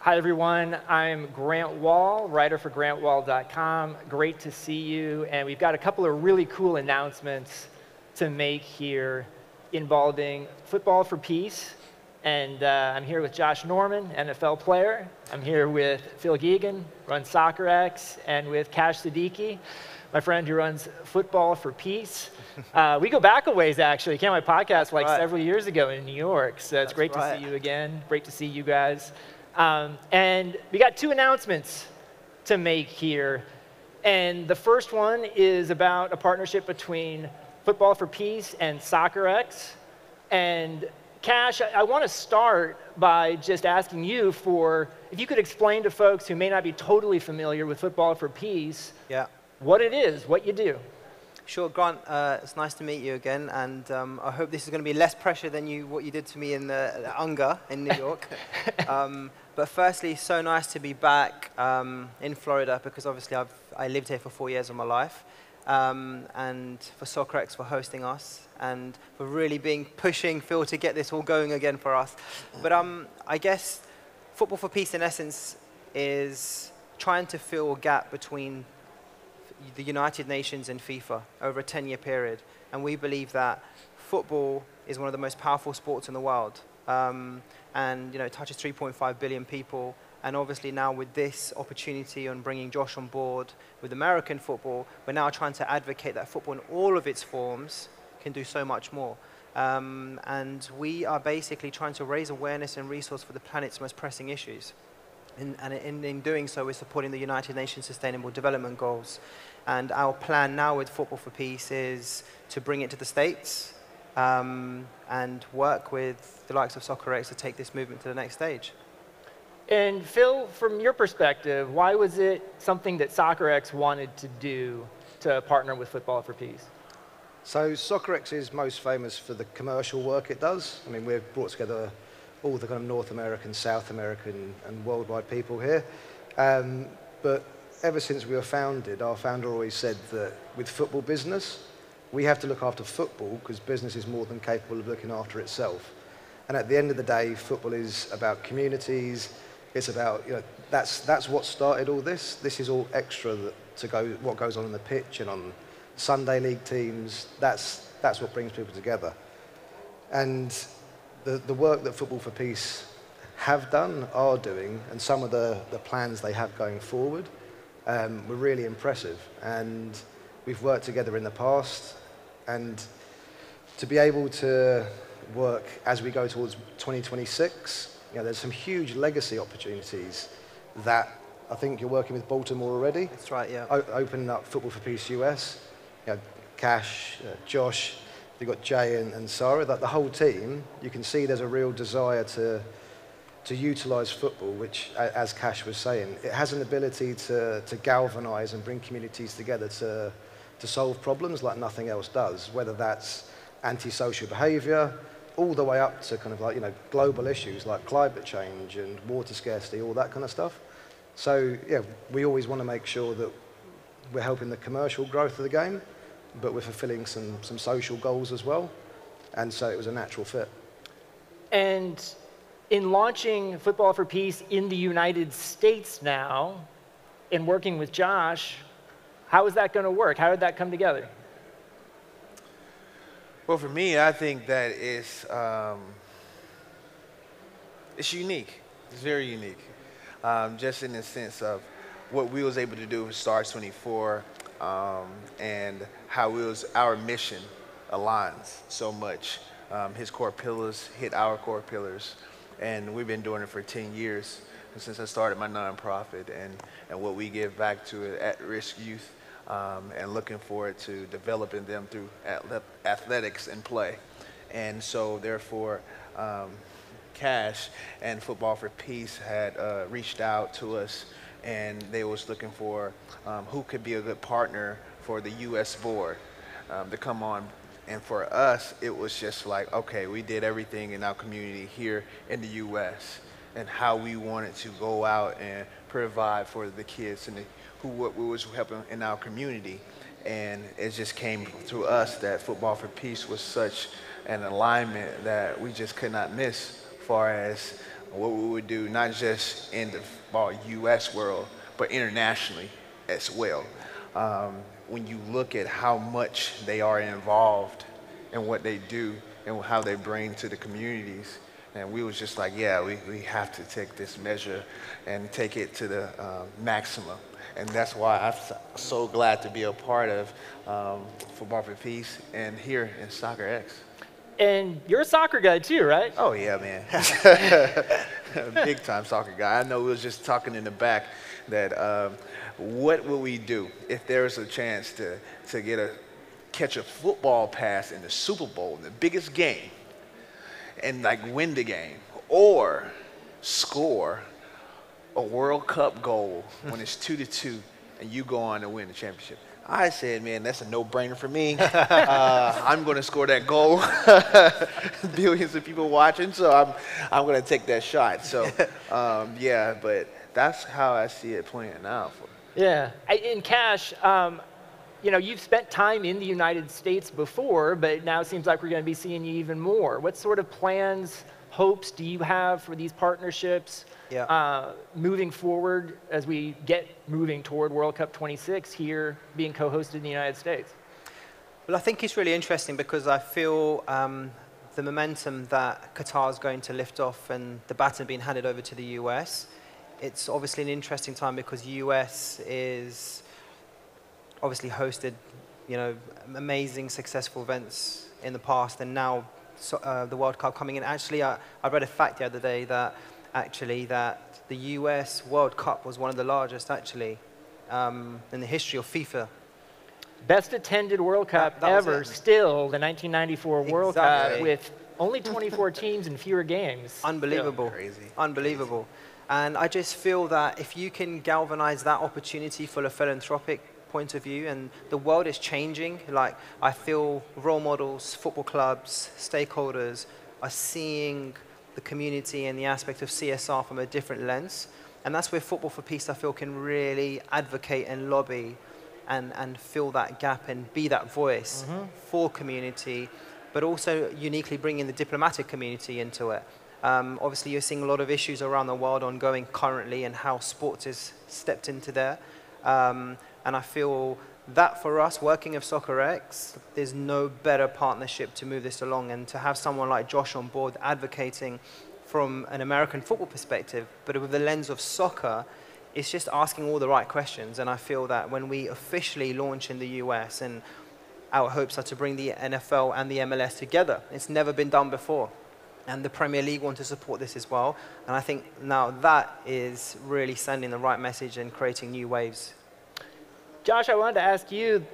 Hi, everyone. I'm Grant Wall, writer for grantwall.com. Great to see you. And we've got a couple of really cool announcements to make here involving Football for Peace. And I'm here with Josh Norman, NFL player. I'm here with Phil Geegan, runs Soccerex, and with Cash Siddiqui, my friend who runs Football for Peace. We go back a ways, actually. Came on my podcast several years ago in New York. So it's great to see you again. Great to see you guys. And we got two announcements to make here. And the first one is about a partnership between Football for Peace and Soccerex. And Cash, I want to start by just asking you if you could explain to folks who may not be totally familiar with Football for Peace, what it is, what you do. Sure, Grant, it's nice to meet you again, and I hope this is going to be less pressure than what you did to me in the UNGA in New York. But firstly, so nice to be back in Florida, because obviously I lived here for 4 years of my life, and for Soccerex for hosting us, and for really pushing Phil to get this all going again for us. But I guess Football for Peace, in essence, is trying to fill a gap between the United Nations and FIFA over a 10-year period. And we believe that football is one of the most powerful sports in the world. And it touches 3.5 billion people. And obviously now with this opportunity on bringing Josh on board with American football, we're now trying to advocate that football in all of its forms can do so much more. And we are basically trying to raise awareness and resource for the planet's most pressing issues. And in doing so, we're supporting the United Nations Sustainable Development Goals. And our plan now with Football for Peace is to bring it to the States and work with the likes of Soccerex to take this movement to the next stage. And Phil, from your perspective, why was it something that Soccerex wanted to do to partner with Football for Peace? So Soccerex is most famous for the commercial work it does. I mean, we've brought together all the kind of North American, South American, and worldwide people here. But ever since we were founded, our founder always said that with football business, we have to look after football because business is more than capable of looking after itself. And at the end of the day, football is about communities. It's about, that's what started all this. This is all extra what goes on the pitch and on Sunday league teams. That's what brings people together. And the work that Football for Peace are doing, and some of the plans they have going forward were really impressive. And we've worked together in the past, and to be able to work as we go towards 2026, there's some huge legacy opportunities that I think you're working with Baltimore already. That's right, yeah. Opening up Football for Peace US, Cash, Josh, you've got Jay and Sarah, that the whole team, you can see there's a real desire to utilise football, which, as Cash was saying, it has an ability to galvanise and bring communities together to solve problems like nothing else does, whether that's antisocial behaviour, all the way up to kind of global issues like climate change and water scarcity, all that kind of stuff. So, we always want to make sure that we're helping the commercial growth of the game, but we're fulfilling some social goals as well. And so it was a natural fit. And in launching Football for Peace in the United States now, and working with Josh, how is that going to work? How did that come together? Well, for me, I think that it's unique. It's very unique, just in the sense of what we was able to do with Stars 24 and how our mission aligns so much. His core pillars hit our core pillars, and we've been doing it for 10 years since I started my nonprofit, and what we give back to at-risk youth, and looking forward to developing them through athletics and play. And so therefore, Cash and Football for Peace had reached out to us, and they was looking for who could be a good partner for the U.S. board to come on. And for us, it was just like, okay, we did everything in our community here in the U.S. and how we wanted to go out and provide for the kids and what we was helping in our community. And it just came to us that Football for Peace was such an alignment that we just could not miss, as far as what we would do, not just in the U.S. world, but internationally as well. When you look at how much they are involved in what they do and how they bring to the communities, and we was just like, yeah, we have to take this measure and take it to the maximum. And that's why I'm so glad to be a part of Football for Peace and here in Soccerex. And you're a soccer guy too, right? Oh, yeah, man. Big time soccer guy. I know we was just talking in the back that what would we do if there was a chance to catch a football pass in the Super Bowl, the biggest game, and like win the game, or score a World Cup goal when it's 2-2 and you go on to win the championship. I said, man, that's a no-brainer for me. I'm going to score that goal. Billions of people watching, so I'm going to take that shot. So, yeah, but that's how I see it playing out. Yeah. In Cash, you know, you've spent time in the United States before, but now it seems like we're going to be seeing you even more. What sort of plans, hopes do you have for these partnerships moving forward as we get moving toward World Cup 26 here being co-hosted in the United States? Well, I think it's really interesting because I feel the momentum that Qatar is going to lift off and the baton being handed over to the US, it's obviously an interesting time because the US is obviously hosted, you know, amazing, successful events in the past, and now the World Cup coming in. Actually, I read a fact the other day that the US World Cup was one of the largest actually in the history of FIFA. Best attended World Cup ever, still the 1994 World Cup with only 24 teams and fewer games. Unbelievable. Crazy. Unbelievable. And I just feel that if you can galvanize that opportunity for a philanthropic point of view, and the world is changing, like I feel role models, football clubs, stakeholders are seeing the community and the aspect of CSR from a different lens. And that's where Football for Peace, I feel, can really advocate and lobby and fill that gap and be that voice for community, but also uniquely bringing the diplomatic community into it. Obviously, you're seeing a lot of issues around the world ongoing currently and how sports has stepped into there. And I feel that for us, working with Soccerex, there's no better partnership to move this along, and to have someone like Josh on board advocating from an American football perspective, but with the lens of soccer, it's just asking all the right questions. And I feel that when we officially launch in the US, and our hopes are to bring the NFL and the MLS together, it's never been done before. And the Premier League want to support this as well. And I think now that is really sending the right message and creating new waves. Josh, I wanted to ask you,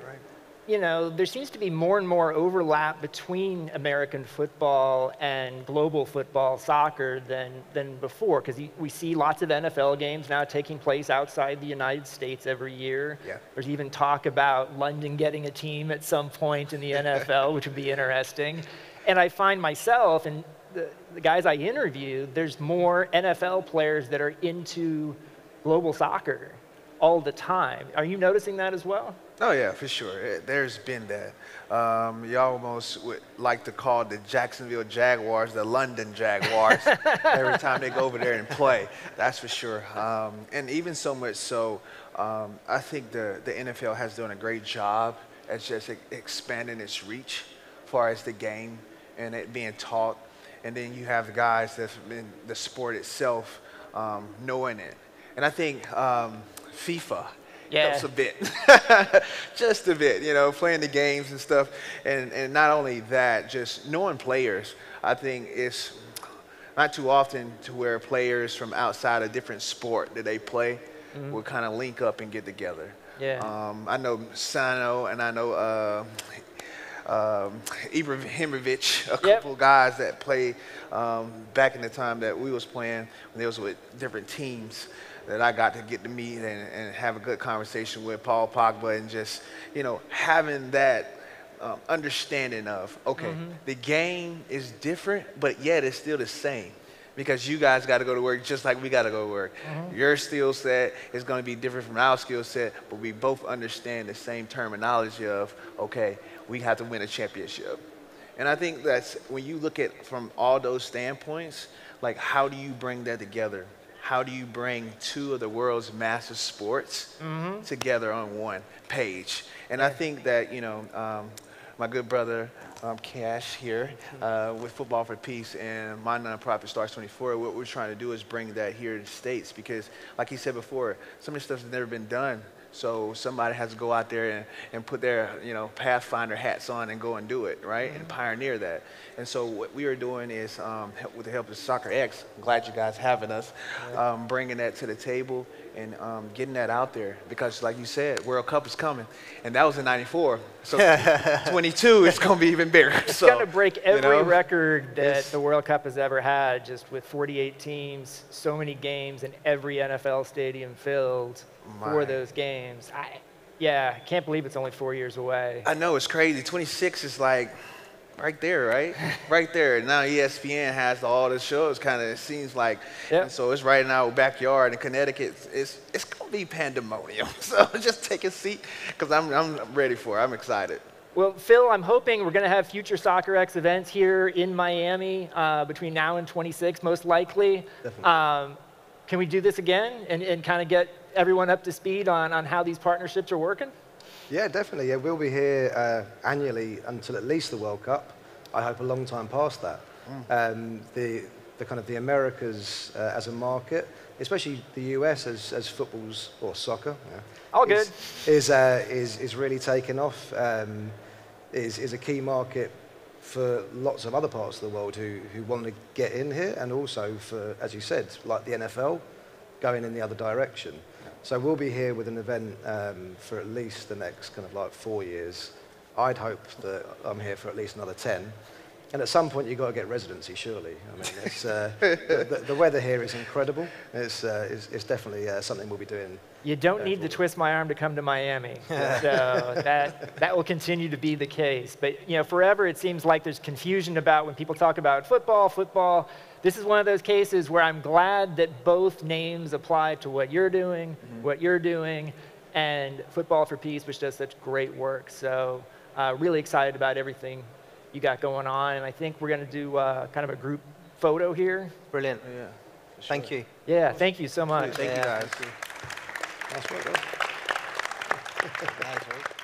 you know, there seems to be more and more overlap between American football and global football, soccer, than before, because we see lots of NFL games now taking place outside the United States every year. Yeah. There's even talk about London getting a team at some point in the NFL, which would be interesting. And I find myself, and the guys I interview, there's more NFL players that are into global soccer all the time. Are you noticing that as well? Oh, yeah, for sure. There's been that. You almost would like to call the Jacksonville Jaguars the London Jaguars every time they go over there and play. That's for sure. And even so much so, I think the NFL has done a great job at just expanding its reach as far as the game and it being taught. And then you have the guys that's in the sport itself knowing it. And I think FIFA helps a bit, just a bit, you know, playing the games and stuff. And not only that, just knowing players. I think it's not too often to where players from outside a different sport that they play will kind of link up and get together. Yeah. I know Sano and I know Ibrahimovic, a couple of guys that played back in the time that we was playing when they was with different teams that I got to get to meet and have a good conversation with Paul Pogba, and just, you know, having that understanding of, okay, the game is different, but yet it's still the same. Because you guys got to go to work just like we got to go to work. Your skill set is going to be different from our skill set, but we both understand the same terminology of, okay, we have to win a championship. And I think that's when you look at from all those standpoints, like how do you bring that together? How do you bring two of the world's massive sports together on one page? And I think that, my good brother Cash here with Football for Peace and my nonprofit Stars 24, what we're trying to do is bring that here to the States because, like he said before, some of this stuff has never been done. So somebody has to go out there and put their, Pathfinder hats on and go and do it, right? And pioneer that. And so what we are doing is, with the help of Soccerex, I'm glad you guys having us, bringing that to the table and getting that out there. Because like you said, World Cup is coming. And that was in '94. So 22, it's going to be even bigger. It's going to break every record that the World Cup has ever had, just with 48 teams, so many games, and every NFL stadium filled for those games. I can't believe it's only 4 years away. I know, it's crazy. 26 is like right there, right? Right there. And now ESPN has all the shows, kind of, it seems like. Yep. And so it's right in our backyard in Connecticut. It's going to be pandemonium. So just take a seat because I'm ready for it. I'm excited. Well, Phil, I'm hoping we're going to have future Soccerex events here in Miami between now and 26, most likely. Definitely. Can we do this again and kind of get everyone up to speed on how these partnerships are working? Yeah, definitely. Yeah, we'll be here annually until at least the World Cup. I hope a long time past that. The kind of the Americas as a market, especially the US as football's or soccer, All good. is really taking off. Is a key market for lots of other parts of the world who want to get in here, and also for, as you said, like the NFL, going in the other direction. So we'll be here with an event for at least the next kind of like 4 years. I'd hope that I'm here for at least another 10. And at some point, you've got to get residency, surely. I mean, it's, the weather here is incredible. It's definitely something we'll be doing. You don't need to twist my arm to come to Miami. So that will continue to be the case. But forever it seems like there's confusion about when people talk about football. This is one of those cases where I'm glad that both names apply to what you're doing, and Football for Peace, which does such great work. So really excited about everything you got going on. And I think we're going to do kind of a group photo here. Brilliant. Yeah. Sure. Thank you. Yeah, thank you so much. Thank you guys. Nice work, guys. Nice work.